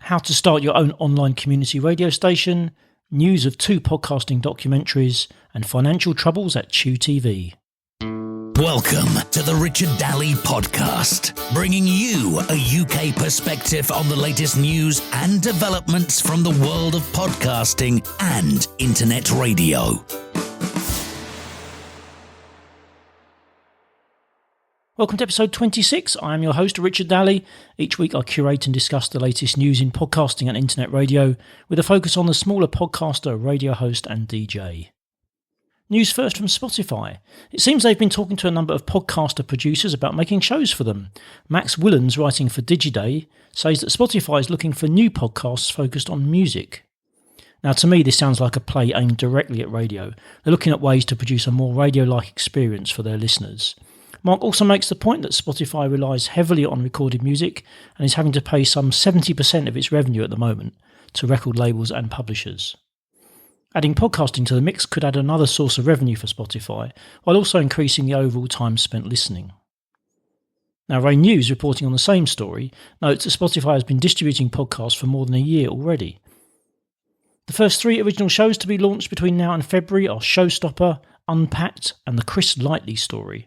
how to start your own online community radio station, news of 2 podcasting documentaries, and financial troubles at Chew TV. Welcome to the Richard Daly Podcast, bringing you a UK perspective on the latest news and developments from the world of podcasting and internet radio. Welcome to episode 26. I am your host, Richard Daly. Each week I curate and discuss the latest news in podcasting and internet radio, with a focus on the smaller podcaster, radio host and DJ. News first from Spotify. It seems they've been talking to a number of podcaster producers about making shows for them. Max Willans, writing for Digiday, says that Spotify is looking for new podcasts focused on music. Now, to me, this sounds like a play aimed directly at radio. They're looking at ways to produce a more radio-like experience for their listeners. Mark also makes the point that Spotify relies heavily on recorded music and is having to pay some 70% of its revenue at the moment to record labels and publishers. Adding podcasting to the mix could add another source of revenue for Spotify, while also increasing the overall time spent listening. Now, Rain News, reporting on the same story, notes that Spotify has been distributing podcasts for more than a year already. The first 3 original shows to be launched between now and February are Showstopper, Unpacked, and The Chris Lightly Story.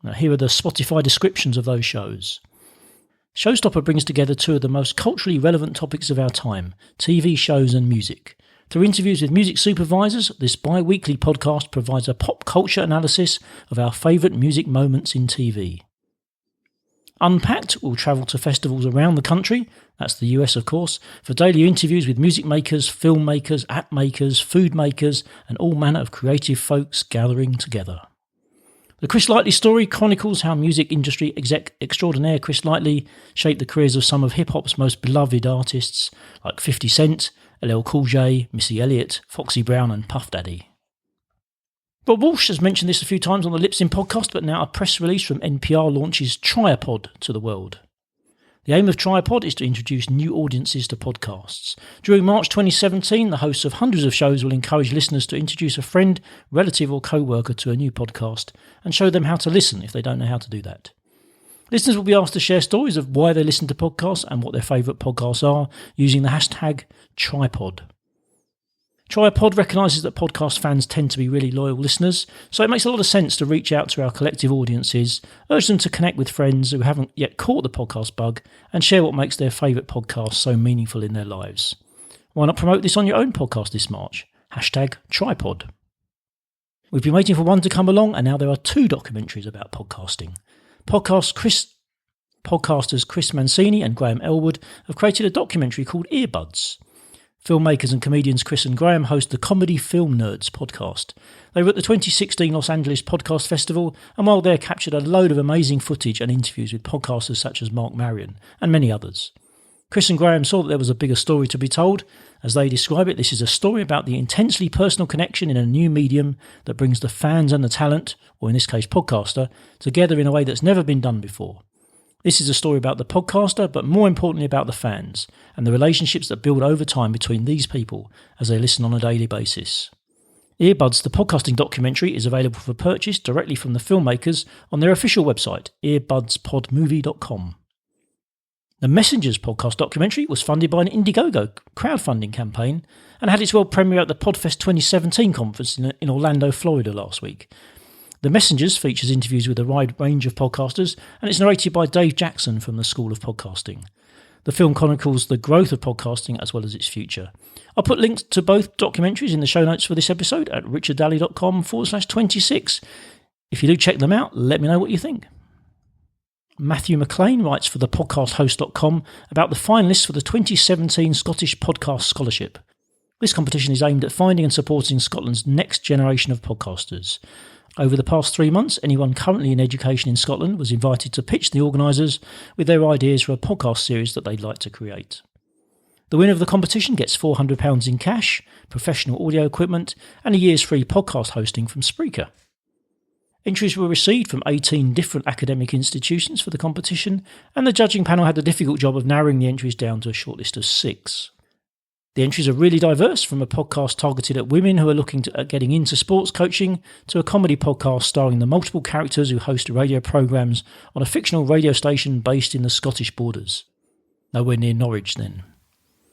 Now, here are the Spotify descriptions of those shows. Showstopper brings together 2 of the most culturally relevant topics of our time, TV shows and music. Through interviews with music supervisors, this bi-weekly podcast provides a pop culture analysis of our favourite music moments in TV. Unpacked will travel to festivals around the country, that's the US of course, for daily interviews with music makers, filmmakers, app makers, food makers, and all manner of creative folks gathering together. The Chris Lightly Story chronicles how music industry exec extraordinaire Chris Lightly shaped the careers of some of hip-hop's most beloved artists like 50 Cent, LL Cool J, Missy Elliott, Foxy Brown and Puff Daddy. Rob Walsh has mentioned this a few times on the Lipsin podcast, but now a press release from NPR launches Triapod to the world. The aim of Triapod is to introduce new audiences to podcasts. During March 2017, the hosts of hundreds of shows will encourage listeners to introduce a friend, relative or co-worker to a new podcast and show them how to listen if they don't know how to do that. Listeners will be asked to share stories of why they listen to podcasts and what their favourite podcasts are using the hashtag Tripod. Tripod recognises that podcast fans tend to be really loyal listeners, so it makes a lot of sense to reach out to our collective audiences, urge them to connect with friends who haven't yet caught the podcast bug, and share what makes their favourite podcast so meaningful in their lives. Why not promote this on your own podcast this March? Hashtag Tripod. We've been waiting for one to come along, and now there are 2 documentaries about podcasting. Podcasters Chris Mancini and Graham Elwood have created a documentary called Earbuds. Filmmakers and comedians Chris and Graham host the Comedy Film Nerds podcast. They were at the 2016 Los Angeles Podcast Festival, and while there captured a load of amazing footage and interviews with podcasters such as Mark Marion and many others. Chris and Graham saw that there was a bigger story to be told. As they describe it, this is a story about the intensely personal connection in a new medium that brings the fans and the talent, or in this case podcaster, together in a way that's never been done before. This is a story about the podcaster, but more importantly about the fans, and the relationships that build over time between these people as they listen on a daily basis. Earbuds, the podcasting documentary, is available for purchase directly from the filmmakers on their official website, earbudspodmovie.com. The Messengers podcast documentary was funded by an Indiegogo crowdfunding campaign and had its world premiere at the Podfest 2017 conference in Orlando, Florida last week. The Messengers features interviews with a wide range of podcasters, and it's narrated by Dave Jackson from the School of Podcasting. The film chronicles the growth of podcasting as well as its future. I'll put links to both documentaries in the show notes for this episode at richarddaly.com/26. If you do check them out, let me know what you think. Matthew McLean writes for thepodcasthost.com about the finalists for the 2017 Scottish Podcast Scholarship. This competition is aimed at finding and supporting Scotland's next generation of podcasters. Over the past 3 months, anyone currently in education in Scotland was invited to pitch the organisers with their ideas for a podcast series that they'd like to create. The winner of the competition gets £400 in cash, professional audio equipment, and a year's free podcast hosting from Spreaker. Entries were received from 18 different academic institutions for the competition, and the judging panel had the difficult job of narrowing the entries down to a shortlist of 6. The entries are really diverse, from a podcast targeted at women who are looking at getting into sports coaching to a comedy podcast starring the multiple characters who host radio programmes on a fictional radio station based in the Scottish borders. Nowhere near Norwich then.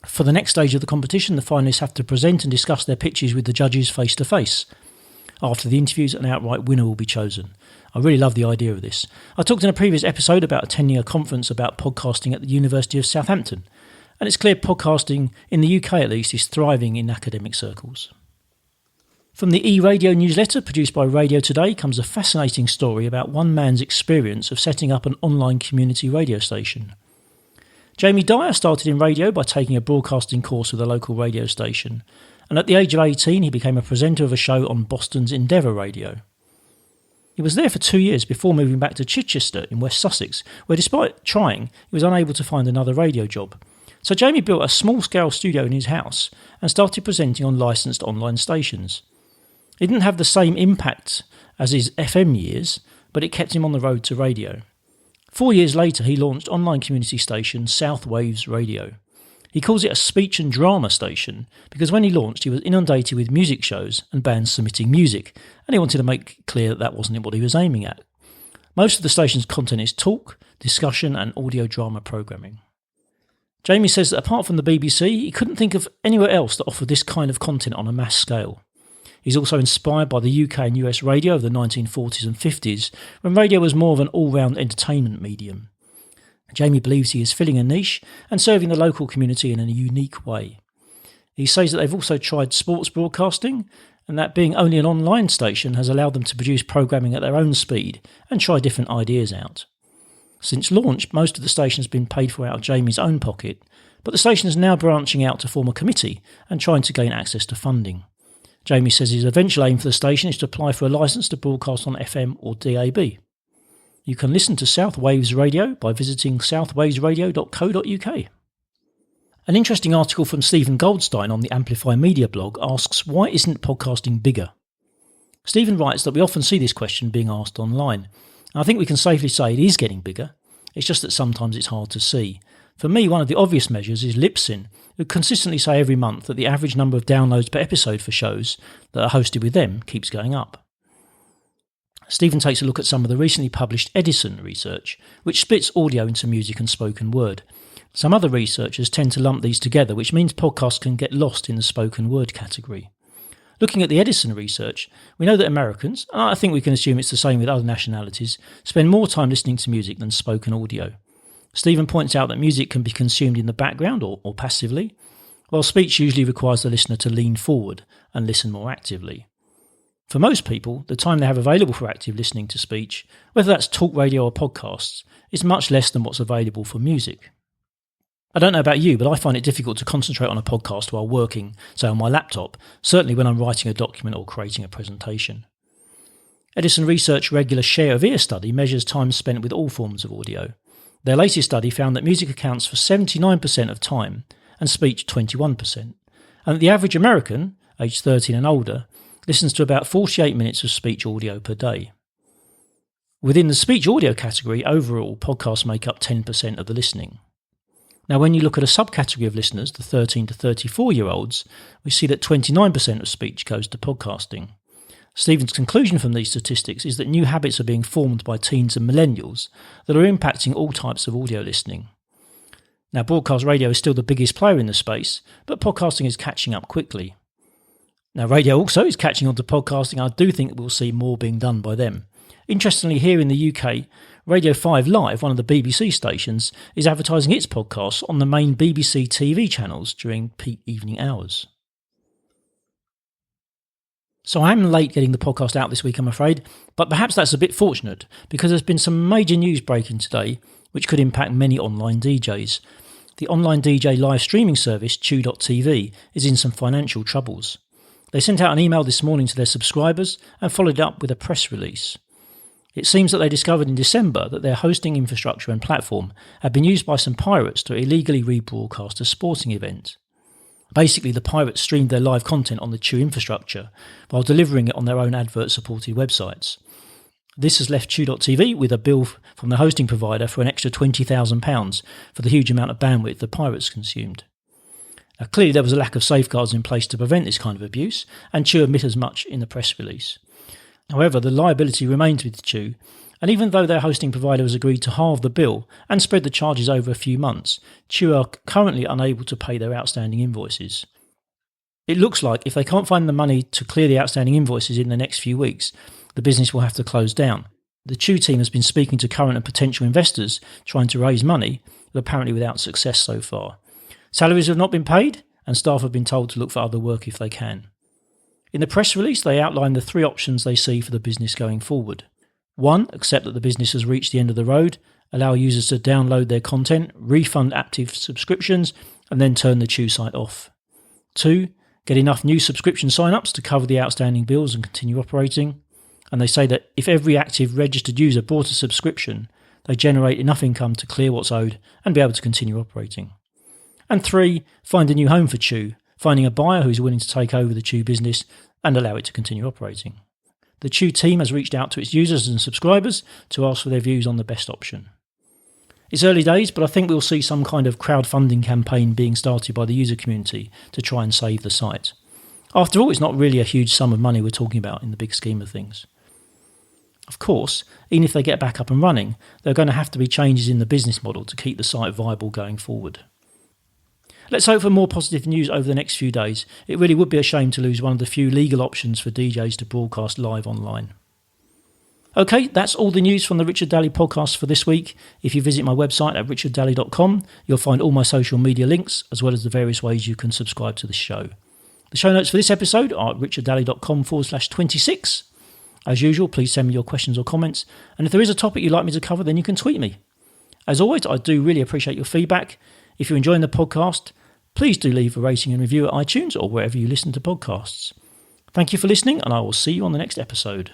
For the next stage of the competition, the finalists have to present and discuss their pitches with the judges face to face. After the interviews, an outright winner will be chosen. I really love the idea of this. I talked in a previous episode about attending a conference about podcasting at the University of Southampton, and it's clear podcasting, in the UK at least, is thriving in academic circles. From the e-radio newsletter produced by Radio Today comes a fascinating story about one man's experience of setting up an online community radio station. Jamie Dyer started in radio by taking a broadcasting course with a local radio station, and at the age of 18 he became a presenter of a show on Boston's Endeavour Radio. He was there for 2 years before moving back to Chichester in West Sussex, where despite trying, he was unable to find another radio job. So Jamie built a small-scale studio in his house and started presenting on licensed online stations. It didn't have the same impact as his FM years, but it kept him on the road to radio. 4 years later, he launched online community station South Waves Radio. He calls it a speech and drama station because when he launched, he was inundated with music shows and bands submitting music, and he wanted to make clear that wasn't what he was aiming at. Most of the station's content is talk, discussion, and audio drama programming. Jamie says that apart from the BBC, he couldn't think of anywhere else that offered this kind of content on a mass scale. He's also inspired by the UK and US radio of the 1940s and 50s, when radio was more of an all-round entertainment medium. Jamie believes he is filling a niche and serving the local community in a unique way. He says that they've also tried sports broadcasting, and that being only an online station has allowed them to produce programming at their own speed and try different ideas out. Since launch, most of the station has been paid for out of Jamie's own pocket, but the station is now branching out to form a committee and trying to gain access to funding. Jamie says his eventual aim for the station is to apply for a licence to broadcast on FM or DAB. You can listen to South Waves Radio by visiting southwavesradio.co.uk. An interesting article from Stephen Goldstein on the Amplify Media blog asks, why isn't podcasting bigger? Stephen writes that we often see this question being asked online. I think we can safely say it is getting bigger. It's just that sometimes it's hard to see. For me, one of the obvious measures is Libsyn, who consistently say every month that the average number of downloads per episode for shows that are hosted with them keeps going up. Stephen takes a look at some of the recently published Edison research, which splits audio into music and spoken word. Some other researchers tend to lump these together, which means podcasts can get lost in the spoken word category. Looking at the Edison research, we know that Americans, and I think we can assume it's the same with other nationalities, spend more time listening to music than spoken audio. Stephen points out that music can be consumed in the background or passively, while speech usually requires the listener to lean forward and listen more actively. For most people, the time they have available for active listening to speech, whether that's talk radio or podcasts, is much less than what's available for music. I don't know about you, but I find it difficult to concentrate on a podcast while working, say on my laptop, certainly when I'm writing a document or creating a presentation. Edison Research Regular Share of Ear study measures time spent with all forms of audio. Their latest study found that music accounts for 79% of time and speech 21%, and that the average American, aged 13 and older, listens to about 48 minutes of speech audio per day. Within the speech audio category, overall, podcasts make up 10% of the listening. Now, when you look at a subcategory of listeners, the 13 to 34-year-olds, we see that 29% of speech goes to podcasting. Stephen's conclusion from these statistics is that new habits are being formed by teens and millennials that are impacting all types of audio listening. Now, broadcast radio is still the biggest player in the space, but podcasting is catching up quickly. Now, radio also is catching on to podcasting. I do think we'll see more being done by them. Interestingly, here in the UK, Radio 5 Live, one of the BBC stations, is advertising its podcasts on the main BBC TV channels during peak evening hours. So I am late getting the podcast out this week, I'm afraid, but perhaps that's a bit fortunate because there's been some major news breaking today which could impact many online DJs. The online DJ live streaming service, Chew.tv, is in some financial troubles. They sent out an email this morning to their subscribers and followed it up with a press release. It seems that they discovered in December that their hosting infrastructure and platform had been used by some pirates to illegally rebroadcast a sporting event. Basically, the pirates streamed their live content on the Chew infrastructure while delivering it on their own advert-supported websites. This has left Chew.tv with a bill from the hosting provider for an extra £20,000 for the huge amount of bandwidth the pirates consumed. Now, clearly there was a lack of safeguards in place to prevent this kind of abuse, and Chew admit as much in the press release. However, the liability remains with Chew, And even though their hosting provider has agreed to halve the bill and spread the charges over a few months, Chew are currently unable to pay their outstanding invoices. It looks like if they can't find the money to clear the outstanding invoices in the next few weeks, the business will have to close down. The Chew team has been speaking to current and potential investors trying to raise money, but apparently without success so far. Salaries have not been paid, and staff have been told to look for other work if they can. In the press release, they outline the 3 options they see for the business going forward. 1. Accept that the business has reached the end of the road, allow users to download their content, refund active subscriptions, and then turn the Chew site off. 2. Get enough new subscription sign-ups to cover the outstanding bills and continue operating. And they say that if every active registered user bought a subscription, they generate enough income to clear what's owed and be able to continue operating. And 3. Find a new home for Chew, finding a buyer who's willing to take over the Chew business and allow it to continue operating. The Chew team has reached out to its users and subscribers to ask for their views on the best option. It's early days, but I think we'll see some kind of crowdfunding campaign being started by the user community to try and save the site. After all, it's not really a huge sum of money we're talking about in the big scheme of things. Of course, even if they get back up and running, there are going to have to be changes in the business model to keep the site viable going forward. Let's hope for more positive news over the next few days. It really would be a shame to lose one of the few legal options for DJs to broadcast live online. Okay, that's all the news from the Richard Daly podcast for this week. If you visit my website at richarddaly.com, you'll find all my social media links, as well as the various ways you can subscribe to the show. The show notes for this episode are at richarddaly.com/26. As usual, please send me your questions or comments, and if there is a topic you'd like me to cover, then you can tweet me. As always, I do really appreciate your feedback. If you're enjoying the podcast, please do leave a rating and review at iTunes or wherever you listen to podcasts. Thank you for listening, and I will see you on the next episode.